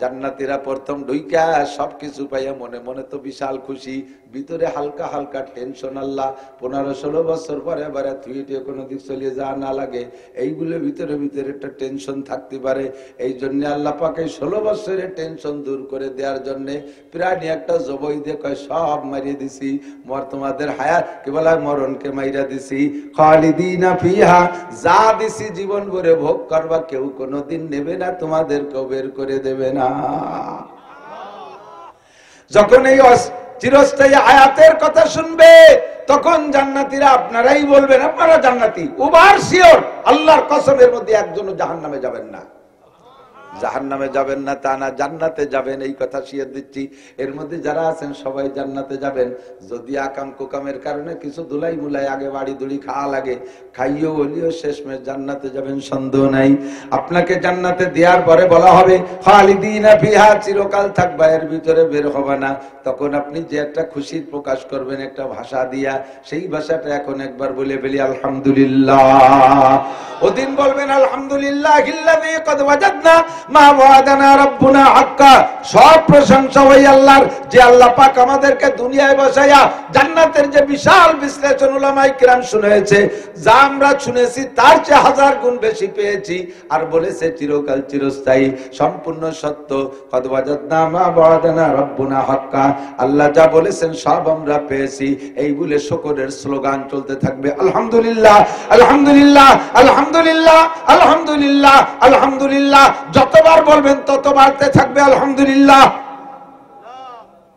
জান্নাতীরা প্রথম ঢুইকা সবকিছু পাইয়া মনে মনে তো বিশাল খুশি, ভিতরে হালকা হালকা টেনশন। আল্লাহ 15-16 বছর পরে এবার থুইটে কোনো দিক চলিয়ে যাওয়া না লাগে, এইগুলো ভিতরে ভিতরে একটা টেনশন থাকতে পারে। এই জন্য আল্লাহ পাক এই 16 বছরের টেনশন দূর করে দেওয়ার জন্য প্রাণী একটা জবই দিয়ে কয় সব মারিয়ে দিছি, তোমাদের হায়াত কি বলা মরণকে মাইরা দিছি। খালিদিনা ফিহা, যা দিছি জীবন ভরে ভোগ করবা, কেউ কোনোদিন নেবে না, তোমাদেরকেও বের করে দেবে না। যখন এই চিরস্থায়ী হায়াতের কথা শুনবে তখন জান্নাতীরা আপনারাই বলবেন আপনারা জান্নাতি, ওভার শিওর আল্লাহর কসমের মধ্যে একজনও জাহান্নামে যাবেন না। জাহান্নামে যাবেন না তা না, জান্নাতে যাবেন এই কথা শিয়ার দিচ্ছি। এর মধ্যে যারা আছেন সবাই জান্নাতে যাবেন। যদি আকাম কুকামের কারণে কিছু দুলাই মুলাই আগে বাড়ি দুড়ি খাওয়া লাগে, খাইও বলিও শেষমেশ জান্নাতে যাবেন, সন্দেহ নাই। আপনাকে জান্নাতে দেওয়ার পরে বলা হবে খালিদিনা ফিহা, চিরকাল থাকবা, এর ভিতরে বের হবে না। তখন আপনি যে একটা খুশির প্রকাশ করবেন একটা ভাষা দিয়া, সেই ভাষাটা এখন একবার বলে ফেলি আলহামদুলিল্লাহ। ওদিন বলবেন আলহামদুলিল্লাহিল্লাযী ক্বাদ ওয়াজাদনা মা ওয়াদানা রাব্বুনা হাক্কা। সব প্রশংসা ওই আল্লাহর যে আল্লাহ পাক আমাদেরকে দুনিয়ায় বসায়া জান্নাতের যে বিশাল বিশ্লেষণ উলামায়ে কিরাম শুনিয়েছে, যা আমরা শুনেছি তার চেয়ে 1000 গুণ বেশি পেয়েছি। আর বলেছে চিরকাল চিরস্থায়ী, সম্পূর্ণ সত্য। ক্বাদ ওয়াজাদনা মা ওয়াদানা রাব্বুনা হাক্কা, আল্লাহ যা বলেছেন সব আমরা পেয়েছি। এই বলে শুকরের স্লোগান চলতে থাকবে আলহামদুলিল্লাহ আলহামদুলিল্লাহ আলহামদুলিল্লাহ আলহামদুলিল্লাহ আলহামদুলিল্লাহ। যতবার বলবেন তত বাড়তে থাকবে আলহামদুলিল্লাহ।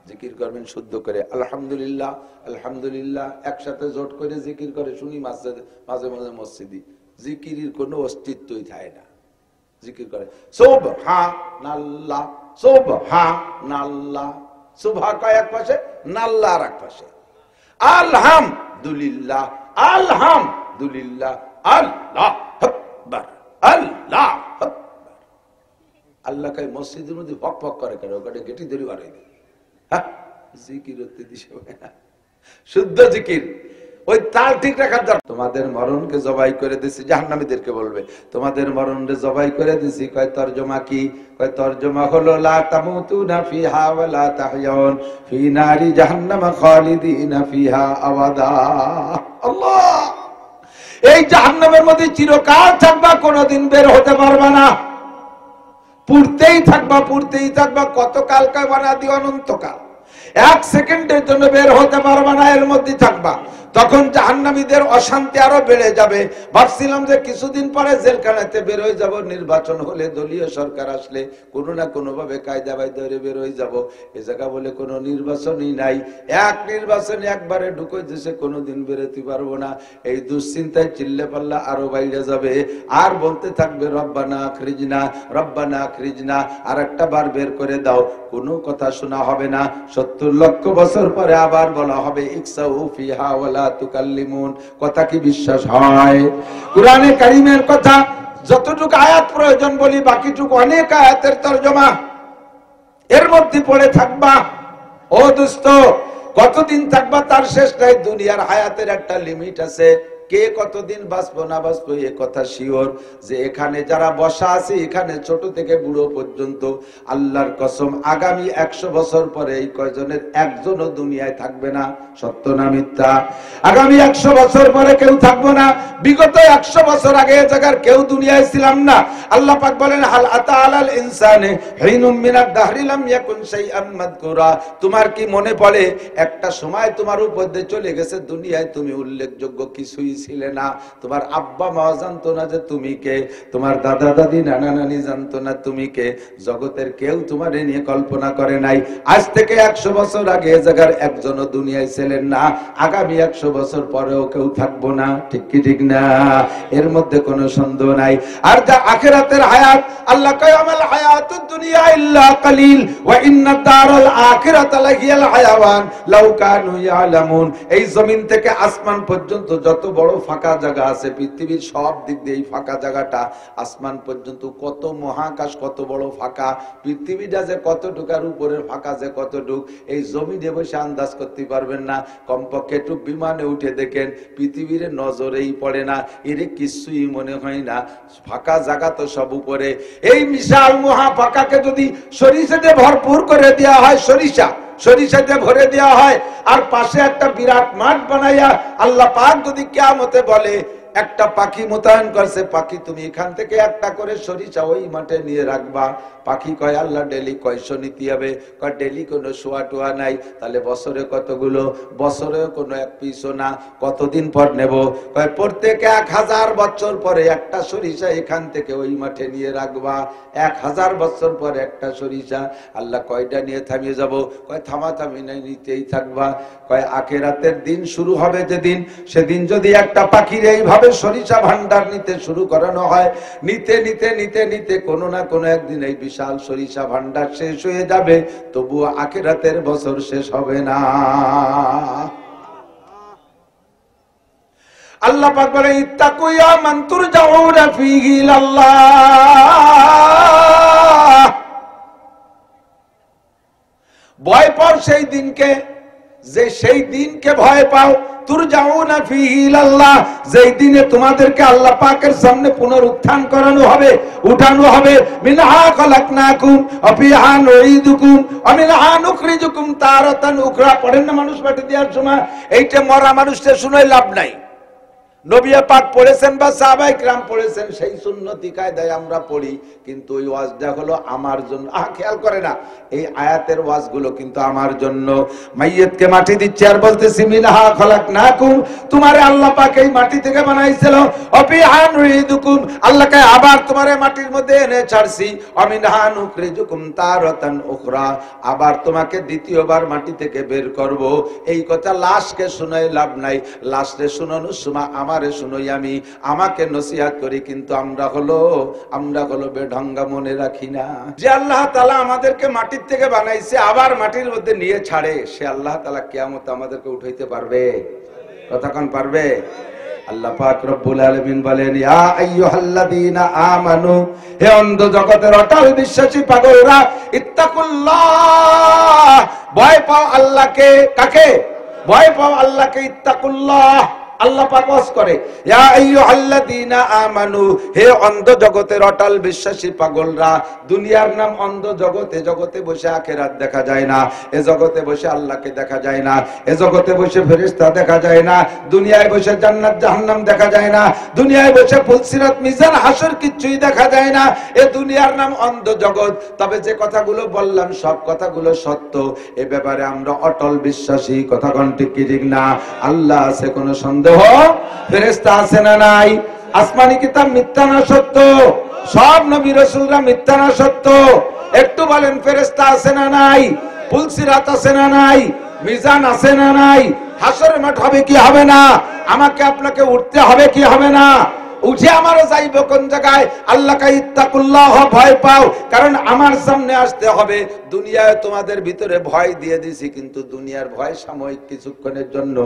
জিকির করবেন শুদ্ধ করে আলহামদুলিল্লাহ আলহামদুলিল্লাহ, একসাথে জোট করে জিকির করে শুনি মাঝে মাঝে মসজিদে, জিকিরের কোনো অস্তিত্বই থাকে না। জিকির করে সুবহানাল্লাহ সুবহানাল্লাহ, সুবহা কয় এক পাশে, নাল্লাহ আর এক পাশে, আলহামদুলিল্লাহ আলহামদুলিল্লাহ আল্লাহ আকবার আল্লাহ আকবার। আল্লাহ কয় মসজিদের মধ্যে ভক ভক করে কেন, ওখানে গেটি ধরে বাড়াই দেয়। হ্যাঁ, জিকির হতে দিছে না, শুদ্ধ জিকির। ওই তাল ঠিক রাখার দরকার। তোমাদের মরণকে জবাই করে দিছি, জাহান্নামীদেরকে বলবে তোমাদের মরণকে জবাই করে দিছি। কয় তরজমা কি? কয় তরজমা হলো লা তামুতুনা ফিহা ওয়া লা তাহয়াউন ফি নারি জাহান্নাম খালিদিনা ফিহা আবাদা। আল্লাহ, এই জাহান্নামের মধ্যে চিরকাল থাকবা, কোনোদিন বের হতে পারবা না, পুড়তেই থাকবা পুড়তেই থাকবা। কত কাল কয় বানাদি অনন্তকাল, 1 সেকেন্ডের জন্য বের হতে পারবা না, এর মধ্যে থাকবা। তখন জাহান্নামীদের অশান্তি আরো বেড়ে যাবে। ভাবছিলাম যে কিছুদিন পরে জেলখানাতে বের হয়ে যাব, নির্বাচন হলে দলীয় সরকার আসলে কোনো না কোনো ভাবে কায়দা বাই ধরে বের হয়ে যাব। এ জায়গা বলে কোনো নির্বাচনই নাই, এক নির্বাচনে একবারে ঢুকে দিছে, কোনোদিন বেরোতে পারবো না। এই দুশ্চিন্তায় চিল্লে পাল্লা আরো বাইরে যাবে, আর বলতে থাকবে রব্বানা আখরিজনা রব্বানা আখরিজনা, আর একটা বার বের করে দাও। কোনো কথা শোনা হবে না। 70 লক্ষ বছর পরে আবার বলা হবে ইকসাউ ফিহা ওয়ালা তুকাল্লিমুন। কথা কি বিশ্বাস হয়? কুরআনে কারীমের কথা যতটুকু আয়াত প্রয়োজন বলি, বাকিটুকু অনেক আয়াতের তরজমা এর মধ্যে পড়ে থাকবা। ও দোস্ত, কতদিন থাকবা তার শেষ নাই। দুনিয়ার হায়াতের একটা লিমিট আছে। কে কতদিন বাঁচবো না বাঁচবো এ কথা শিওর যে এখানে যারা বসা আছে, এখানে ছোট থেকে বুড়ো পর্যন্ত, আল্লাহর কসম আগামী 100 বছর পরে এই কয়জনের একজনও দুনিয়ায় থাকবে না। সত্য না মিথ্যা? আগামী 100 বছর পরে কেউ থাকবো না। বিগত 100 বছর আগে এ জায়গার কেউ দুনিয়ায় ছিলাম না। আল্লাহ পাক বলেন হাল আতা আলাল ইনসানে হিনুম মিনাদ দাহরি লাম ইয়াকুন শাইআন মাযকুরা। তোমার কি মনে পড়ে একটা সময় তোমার উপর দিয়ে চলে গেছে, দুনিয়ায় তুমি উল্লেখযোগ্য কিছুই ছিলে না। তোমার আব্বা মা জানতো না যে তুমি কে, তোমার দাদা দাদি নানা নানি জানতো না তুমি কে, জগতের কেউ তোমার নিয়ে কল্পনা করে নাই। আজ থেকে 100 বছর আগে এ জায়গার একজনও দুনিয়ায় ছিলেন না, আগামী 100 বছর পরেও কেউ থাকবো না। ঠিক কি ঠিক না? এর মধ্যে কোনো সন্দেহ নাই। আর যা আখিরাতের হায়াত, আল্লাহ কয় আমাল হায়াতুদ দুনিয়া ইল্লা কালিল ওয়া ইন্নাদ দারাল আখিরাতা লাহিয়াল হায়াওয়ান লাউ কানু ইয়ালামুন। এই জমিন থেকে আসমান পর্যন্ত যত বড় ফাঁকা জায়গা আছে পৃথিবীর সব দিক দিয়ে, এই ফাঁকা জায়গাটা আসমান পর্যন্ত, কত মহাকাশ কত বড় ফাঁকা, পৃথিবীটা যে কতটুকার উপরের ফাঁকা যে কতটুক, এই জমিনে বসে আন্দাজ করতে পারবেন না। কমপক্ষে একটু বিমানে উঠে দেখেন, পৃথিবীর নজরেই পড়ে না, এর কিছুই মনে হয় না, ফাঁকা জায়গা তো সব উপরে। এই বিশাল মহা ফাঁকাকে যদি সরিষাতে ভরপুর করে দেওয়া হয়, সরিষাতে ভরে দেওয়া হয়, আর পাশে একটা বিরাট মাঠ বানাইয়া আল্লাহ পাক যদি কিয়ামতে বলে একটা পাখি মোতায়েন করছে, পাখি তুমি এখান থেকে একটা করে সরিষা ওই মাঠে নিয়ে রাখবা। পাখি কয় আল্লাহ ডেলি কয়শো নিতে হবে? কয় ডেলি কোনো শোয়া টোয়া নাই। তাহলে বছরে কতগুলো? বছরে কোনো এক পিসও না। কতদিন পর নেব? কয় প্রত্যেক 1000 বছর পরে একটা সরিষা এখান থেকে ওই মাঠে নিয়ে রাখবা। 1000 বছর পরে একটা সরিষা। আল্লাহ কয়টা নিয়ে থামিয়ে যাব? কয় থামাথামি নাই, নিতেই থাকবা। কয় আখিরাতের দিন শুরু হবে যেদিন, সেদিন যদি একটা পাখির এইভাবে সরিষা ভান্ডার নিতে শুরু করানো হয়, নিতে নিতে নিতে নিতে কোনো না কোনো একদিন এই বিশাল সরিষা ভান্ডার শেষ হয়ে যাবে, তবুও আখিরাতের বছর শেষ হবে না। আল্লাহ পাক বলে ইত্তাকু ইয়া মান তুরজাউনা ফীহি ইলাল্লাহ, ভয় পাও সেই দিনকে, যে সেই দিনকে ভয় পাও, তুরজাউনা ফীহি ইলাল্লাহ, যেই দিনে তোমাদেরকে আল্লাহ পাকের সামনে পুনরুত্থান করানো হবে, উঠানো হবে। মিনহা খালাকনাকুম ওয়া ফীহা নুঈদুকুম ওয়া মিনহা নুখরিজুকুম তারাতান উখরা। পড়েন না মানুষ মাটি দেওয়ার সময়, এইটা মরা মানুষকে শুনে লাভ নাই। নবী পাক পড়েছেন বা সাহাবায়ে কিরাম পড়েছেন, সেই সুন্নতি কায়দায় আমরা পড়ি, কিন্তু ওই ওয়াজটা হলো আমার জন্য। খেয়াল করে না, এই আয়াতের ওয়াজগুলো কিন্তু আমার জন্য। মাইয়িতকে মাটি দিচ্ছে আর বলতেছি মিনহা খালাকনাকুম, তোমারে আল্লাহ পাক এই মাটি থেকে বানাইছিল, ওয়া ফীহা নুঈদুকুম, আল্লাহকে আবার তোমারে মাটির মধ্যে এনে ছাড়ছি, ওয়া মিনহা নুখরিজুকুম তারাতান উখরা, আবার তোমাকে দ্বিতীয়বার মাটি থেকে বের করব। এই কথা লাশকে শুনাই লাভ নাই, লাশকে শুনানোর সময় আমারে শুনোই আমি, আমাকে নসিহত করি, কিন্তু আমরা হলো বেঢঙ্গা, মনে রাখি না যে আল্লাহ তাআলা আমাদেরকে মাটির থেকে বানাইছে, আবার মাটির মধ্যে নিয়ে ছাড়ে, সে আল্লাহ তাআলা কিয়ামতে আমাদেরকে উঠাইতে পারবে? কতক্ষণ পারবে? আল্লাহ পাক রব্বুল আলামিন বলেন ইয়া আইয়ুহাল্লাযীনা আমানু, হে অন্ধ জগতের অটল বিশ্বাসী পাগলরা, ইত্তাকুল্লাহ, ভয় পাও আল্লাহকে। কাকে ভয় পাও? আল্লাহকে। ইত্তাকুল্লাহ, আল্লাহ পাক ওয়াজ করে ইয়া আইয়ুহাল্লাযীনা আমানু, হে অন্ধ জগতের অটল বিশ্বাসী পাগলরা। দুনিয়ার নাম অন্ধ জগতে, জগতে বসে আখিরাত দেখা যায় না, এ জগতে বসে আল্লাহকে দেখা যায় না, এ জগতে বসে ফেরেশতা দেখা যায় না, দুনিয়ায় বসে জান্নাত জাহান্নাম দেখা যায় না, দুনিয়ায় বসে ফুলসিরাত মিজান হাসর কিছুই দেখা যায় না। এ দুনিয়ার নাম অন্ধ জগৎ। তবে যে কথাগুলো বললাম সব কথাগুলো সত্য, এ ব্যাপারে আমরা অটল বিশ্বাসী। কথা কোন ঠিক কি ঠিক না? আল্লাহ আছে কোনো সন্দেহ? ফেরেশতা আছে না নাই? আসমানি কিতাব মিথ্যা না সত্য? সব নবী রাসূলরা মিথ্যা না সত্য? একটু বলেন ফেরেশতা আছে না নাই? ফুলসিরাত আছে না নাই? মিজান আছে না নাই? হাসরের মাঠ হবে কি হবে না? আমাকে আপনাকে উঠতে হবে কি হবে না? উঠে আমারও যাইব কোন জায়গায়? আল্লাহকে ইত্তাকুল্লাহ, ভয় পাও, কারণ আমার সামনে আসতে হবে। দুনিয়ায় তোমাদের ভিতরে ভয় দিয়ে দিছি, কিন্তু দুনিয়ার ভয় সাময়িক, কিছুক্ষণের জন্য।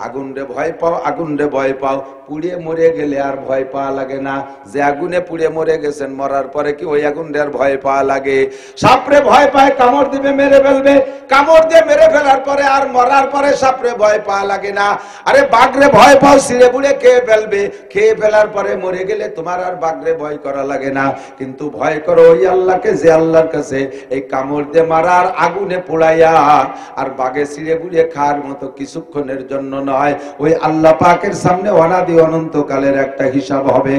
আগুন রে ভয় পাও, আগুন রে ভয় পাও, পুড়ে মরে গেলে আর ভয় পাওয়া লাগে না। যে আগুনে পুড়ে মরে গেছেন, মরার পরে কি ওই আগুন রে আর ভয় পাওয়া লাগে? সাপরে ভয় পায়, কামড় দিবে, মেরে ফেলবে, কামড় দিয়ে মেরে ফেলার পরে আর মরার পরে সাপরে ভয় পাওয়া লাগে না। আরে বাঘরে ভয় পাও, ছিঁড়ে বুড়ে খেয়ে ফেলবে, খেয়ে ফেলার পরে মরে গেলে তোমার আর বাঘরে ভয় করা লাগে না। কিন্তু ভয় করো ওই আল্লাহকে, যে আল্লাহর কাছে এই কামড় দিয়ে মারার, আগুনে পোড়াইয়া আর বাঘে ছিঁড়ে বুড়ে খাওয়ার মতো কিছুক্ষণের জন্য নয়, ওই আল্লাহ পাকের সামনে অনাদি অনন্তকালের একটা হিসাব হবে।